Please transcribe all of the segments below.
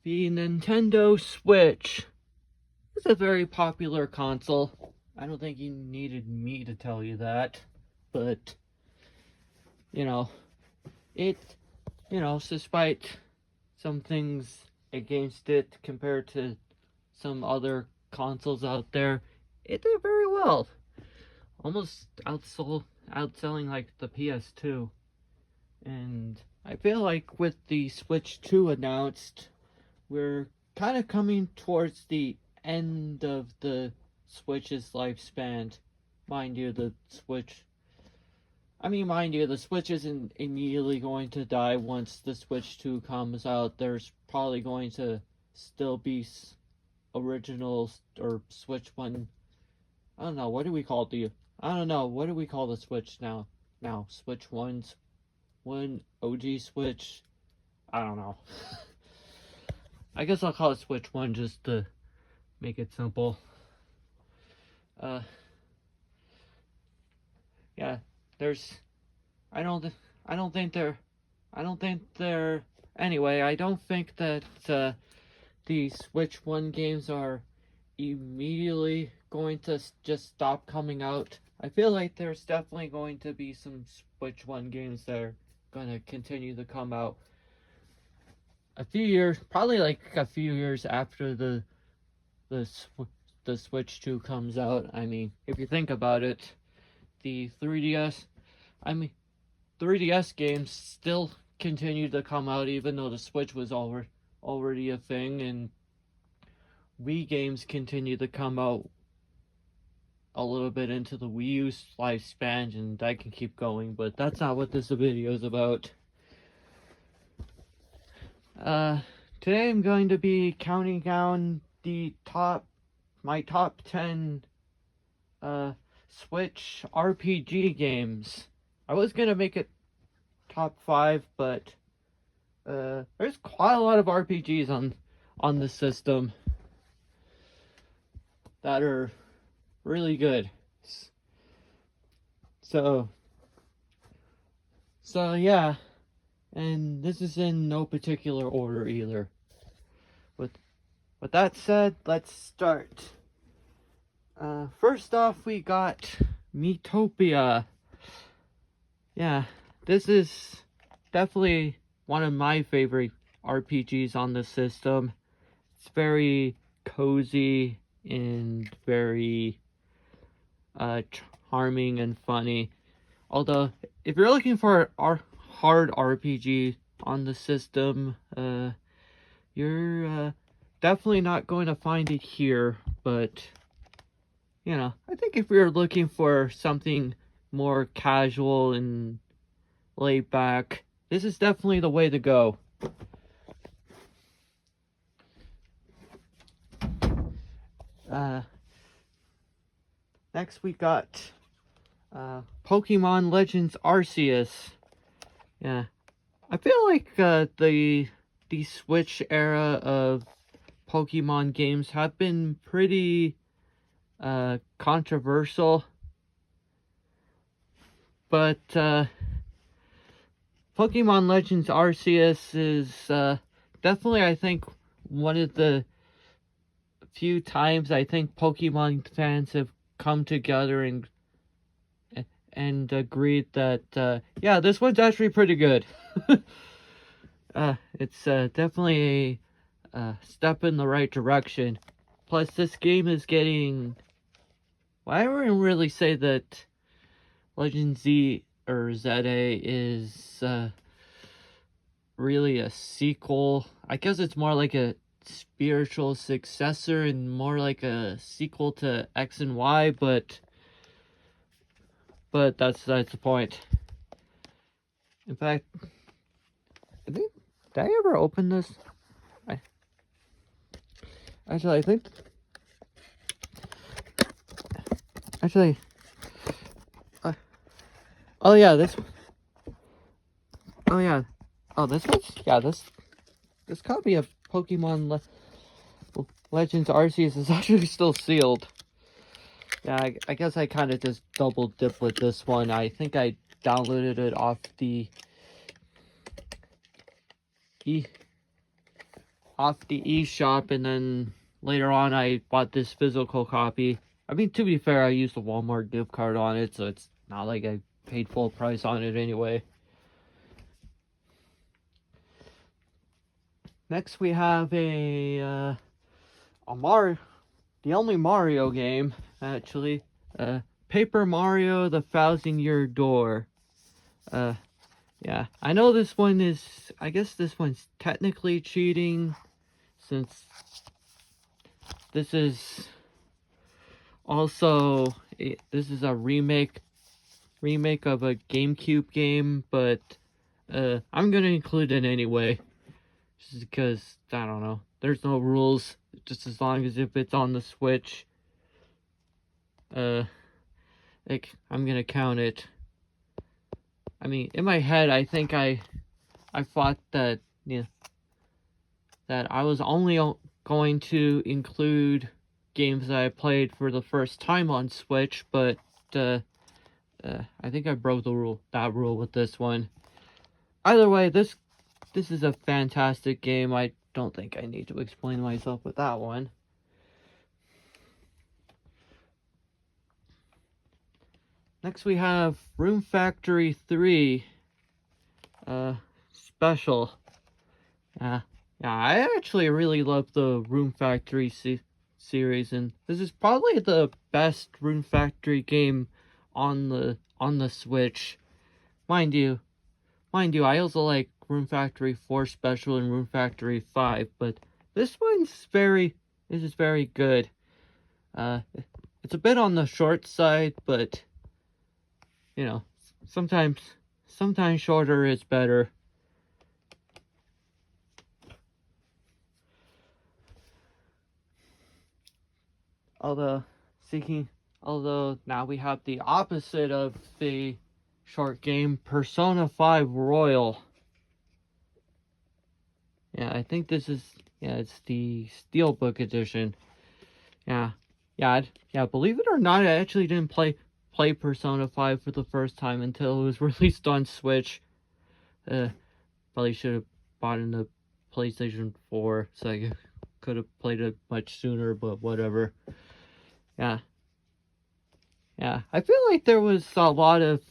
The Nintendo Switch is a very popular console. I don't think you needed me to tell you that, but you know, it, despite some things against it compared to some other consoles out there, it did very well. Almost outselling like the PS2. And I feel like with the Switch 2 announced, we're kind of coming towards the end of the Switch's lifespan. Mind you, the Switch isn't immediately going to die once the Switch 2 comes out. There's probably going to still be original or Switch 1. I don't know, what do we call the Switch now? Switch 1 OG Switch? I don't know. I guess I'll call it Switch 1 just to make it simple. Yeah, I don't think that the Switch 1 games are immediately going to just stop coming out. I feel like there's definitely going to be some Switch 1 games that are going to continue to come out probably like a few years after the Switch 2 comes out. I mean, if you think about it, the 3DS games still continue to come out even though the Switch was already a thing, and Wii games continue to come out a little bit into the Wii U's lifespan, and I can keep going, but that's not what this video is about. Today I'm going to be counting down my top 10 Switch RPG games. I was gonna make it top 5, but there's quite a lot of RPGs on the system that are really good. So yeah, and this is in no particular order either. With that said, let's start. First off, we got Miitopia. Yeah, this is definitely one of my favorite RPGs on the system. It's very cozy and very charming and funny. Although, if you're looking for a hard RPG on the system, you're definitely not going to find it here, but I think if you're looking for something more casual and laid back, this is definitely the way to go. Next we got Pokemon Legends Arceus. Yeah, I feel like the Switch era of Pokemon games have been pretty controversial, but Pokemon Legends Arceus is definitely, I think, one of the few times I think Pokemon fans have come together and agreed that yeah, this one's actually pretty good. It's definitely a step in the right direction. Plus, this game is getting... Well, I wouldn't really say that Legend Z or ZA is really a sequel. I guess it's more like a spiritual successor and more like a sequel to X and Y, but that's the point. In fact, did I ever open this? Actually, oh yeah, this copy of Pokemon Legends Arceus is actually still sealed. Yeah, I guess I kind of just double dip with this one. I think I downloaded it off the off the eShop, and then later on I bought this physical copy. I mean, to be fair, I used a Walmart gift card on it, so it's not like I paid full price on it anyway. Next we have the only Mario game, actually. Paper Mario: The Thousand-Year Door. Yeah, I know this one is, I guess this one's technically cheating, since this is also, this is a remake of a GameCube game, but I'm gonna include it anyway, just because, I don't know, there's no rules, just as long as if it's on the Switch, I'm gonna count it. I mean, in my head, I think I thought that, that I was only going to include games that I played for the first time on Switch, but I think I broke that rule with this one. Either way, this is a fantastic game. I don't think I need to explain myself with that one. Next we have Room Factory 3 Special. Yeah, I actually really love the Room Factory series, and this is probably the best Room Factory game on the Switch. Mind you, I also like Room Factory 4 Special and Room Factory 5, but this is very good. It's a bit on the short side, but sometimes shorter is better. Although now we have the opposite of the short game, Persona 5 Royal. Yeah, I think this is, it's the Steelbook edition. Yeah, believe it or not, I actually didn't play Persona 5 for the first time until it was released on Switch. Probably should have bought in the PlayStation 4, so I could have played it much sooner, but whatever. Yeah, I feel like there was a lot of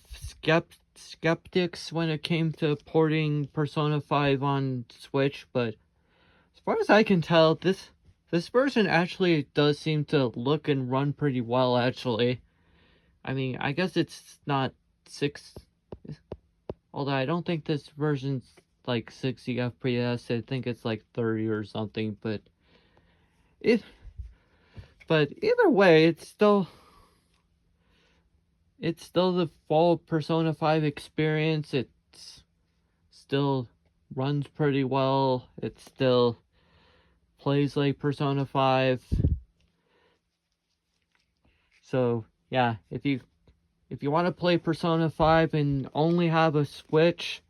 skeptics when it came to porting Persona 5 on Switch, but as far as I can tell, this version actually does seem to look and run pretty well, actually. I mean, I guess it's not 6, although I don't think this version's like 60 FPS, I think it's like 30 or something, but either way, it's still the full Persona 5 experience. It still runs pretty well. It still plays like Persona 5. So, yeah, if you want to play Persona 5 and only have a Switch,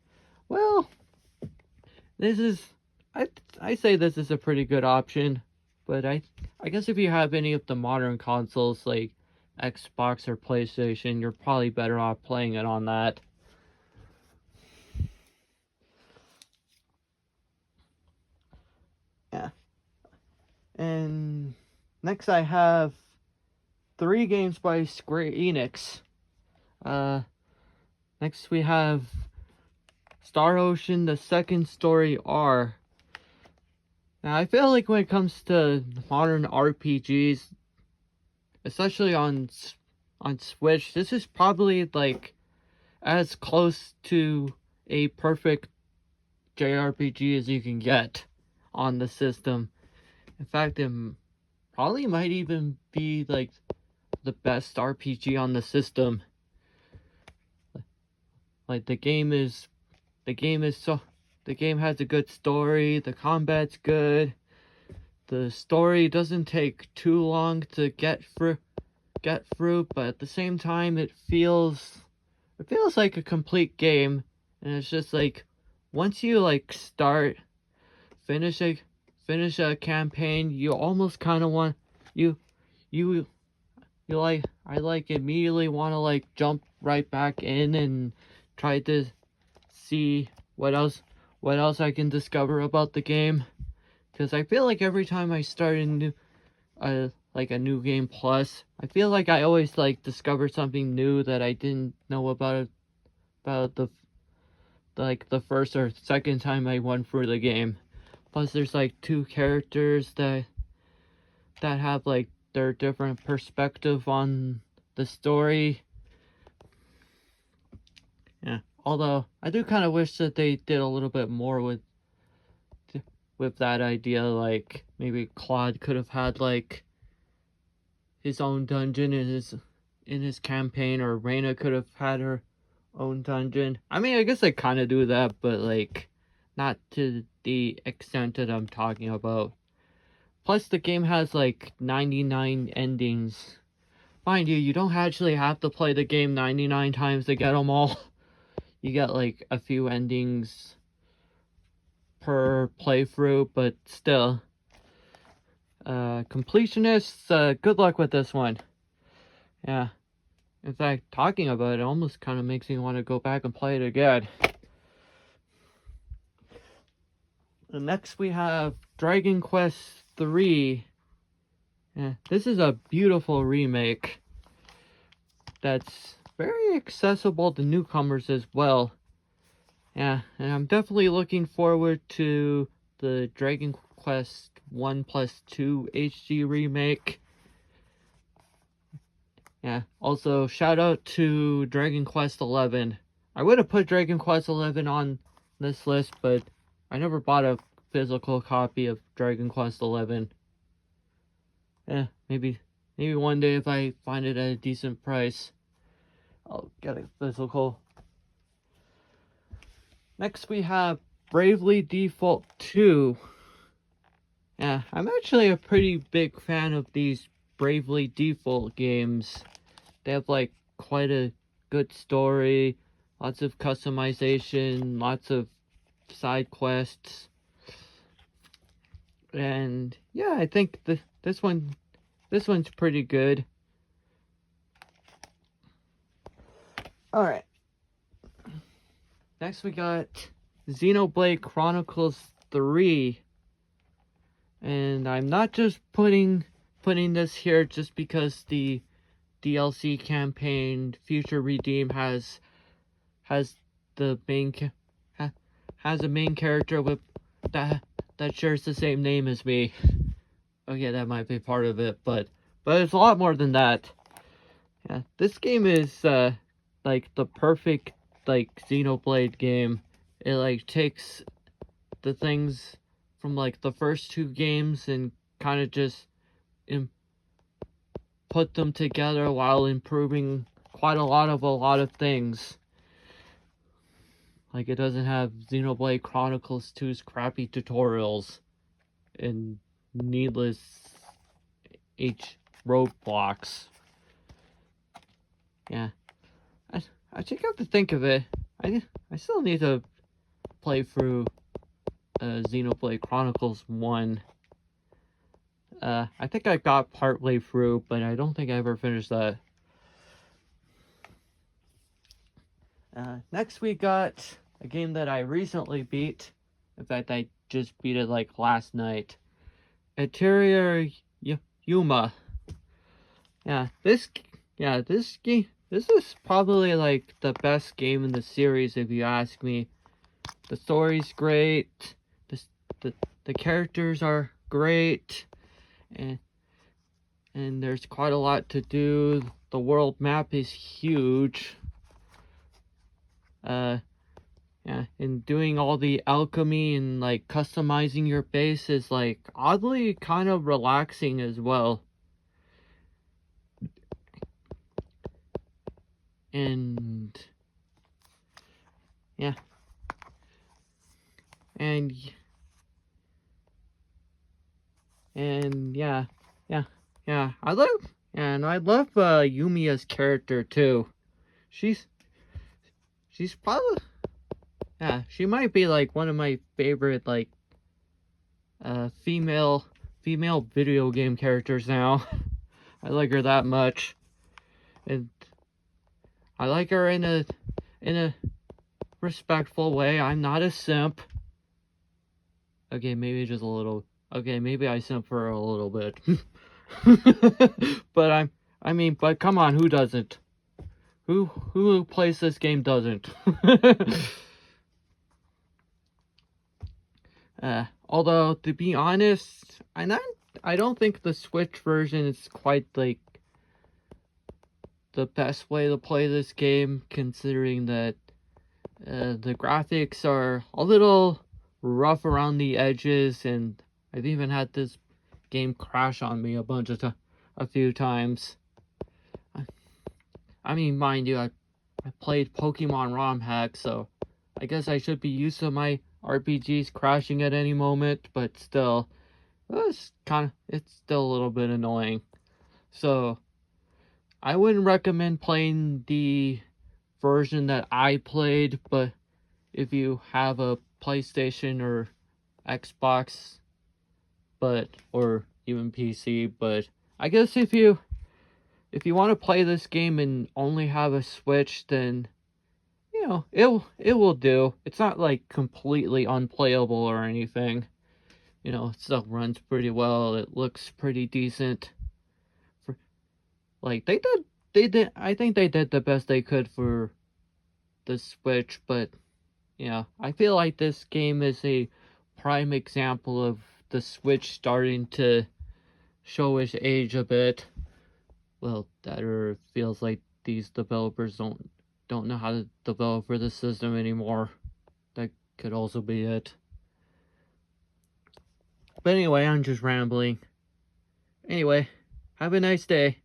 well, this is, I say this is a pretty good option. But I guess if you have any of the modern consoles like Xbox or PlayStation, you're probably better off playing it on that. Yeah. And next I have 3 games by Square Enix. Next we have Star Ocean: The Second Story R. Now, I feel like when it comes to modern RPGs, especially on Switch, this is probably like as close to a perfect JRPG as you can get on the system. In fact, it probably might even be like the best RPG on the system. Like the game has a good story, the combat's good, the story doesn't take too long to get through, but at the same time it feels like a complete game, and it's just like once you like finish a campaign, you almost kind of want immediately want to like jump right back in and try to see what else I can discover about the game. because I feel like every time I start a new, like a new game plus, I feel like I always like discover something new that I didn't know about the first or second time I went through the game. Plus, there's like two characters that have like their different perspective on the story. Yeah. Although I do kind of wish that they did a little bit more with that idea. Like maybe Claude could have had like his own dungeon in his campaign, or Reina could have had her own dungeon. I mean, I guess I kind of do that, but like not to the extent that I'm talking about. Plus, the game has like 99 endings. Mind you, you don't actually have to play the game 99 times to get them all. You get like a few endings per playthrough, but still. Completionists, good luck with this one. Yeah. In fact, talking about it almost kind of makes me want to go back and play it again. And next we have Dragon Quest III. Yeah, this is a beautiful remake that's very accessible to newcomers as well. Yeah, and I'm definitely looking forward to the Dragon Quest 1+2 HD remake. Yeah, also shout out to Dragon Quest 11. I would have put Dragon Quest 11 on this list, but I never bought a physical copy of Dragon Quest 11. Yeah, maybe one day if I find it at a decent price, I'll get a physical. Next we have Bravely Default 2. Yeah, I'm actually a pretty big fan of these Bravely Default games. They have like quite a good story, lots of customization, lots of side quests. And yeah, I think this one's pretty good. Alright. Next we got Xenoblade Chronicles 3. And I'm not just putting this here just because the DLC campaign Future Redeem has the main has a main character with that shares the same name as me. Okay, that might be part of it, but it's a lot more than that. Yeah, this game is like the perfect like Xenoblade game. It like takes the things from like the first two games and kind of just put them together while improving quite a lot of things. Like it doesn't have Xenoblade Chronicles 2's crappy tutorials and needless roadblocks. Yeah, I think I have to think of it. I still need to play through Xenoblade Chronicles 1. I think I got partway through, but I don't think I ever finished that. Next we got a game that I recently beat. In fact, I just beat it like last night. Eteria Yuma. Yeah, this game. This is probably like the best game in the series if you ask me. The story's great. The characters are great, and there's quite a lot to do. The world map is huge. Yeah, and doing all the alchemy and like customizing your base is like oddly kind of relaxing as well. And yeah. And yeah. I love Yumiya's character too. She's probably, yeah, she might be like one of my favorite like female video game characters now. I like her that much. And I like her in a respectful way. I'm not a simp. Okay, maybe just a little Okay, maybe I simp for a little bit. But but come on, who doesn't? Who plays this game doesn't? Although to be honest, I don't think the Switch version is quite like the best way to play this game, considering that the graphics are a little rough around the edges, and I've even had this game crash on me a few times. I mean, mind you, I played Pokemon ROM hack, so I guess I should be used to my RPGs crashing at any moment, but still, it's still a little bit annoying. So, I wouldn't recommend playing the version that I played, but if you have a PlayStation or Xbox, or even PC, but I guess if you want to play this game and only have a Switch, then it will do. It's not like completely unplayable or anything. It still runs pretty well. It looks pretty decent. For like they did. I think they did the best they could for the Switch, but I feel like this game is a prime example of the Switch starting to show its age a bit. Well, that or feels like these developers don't know how to develop for the system anymore. That could also be it. But anyway, I'm just rambling. Anyway, have a nice day.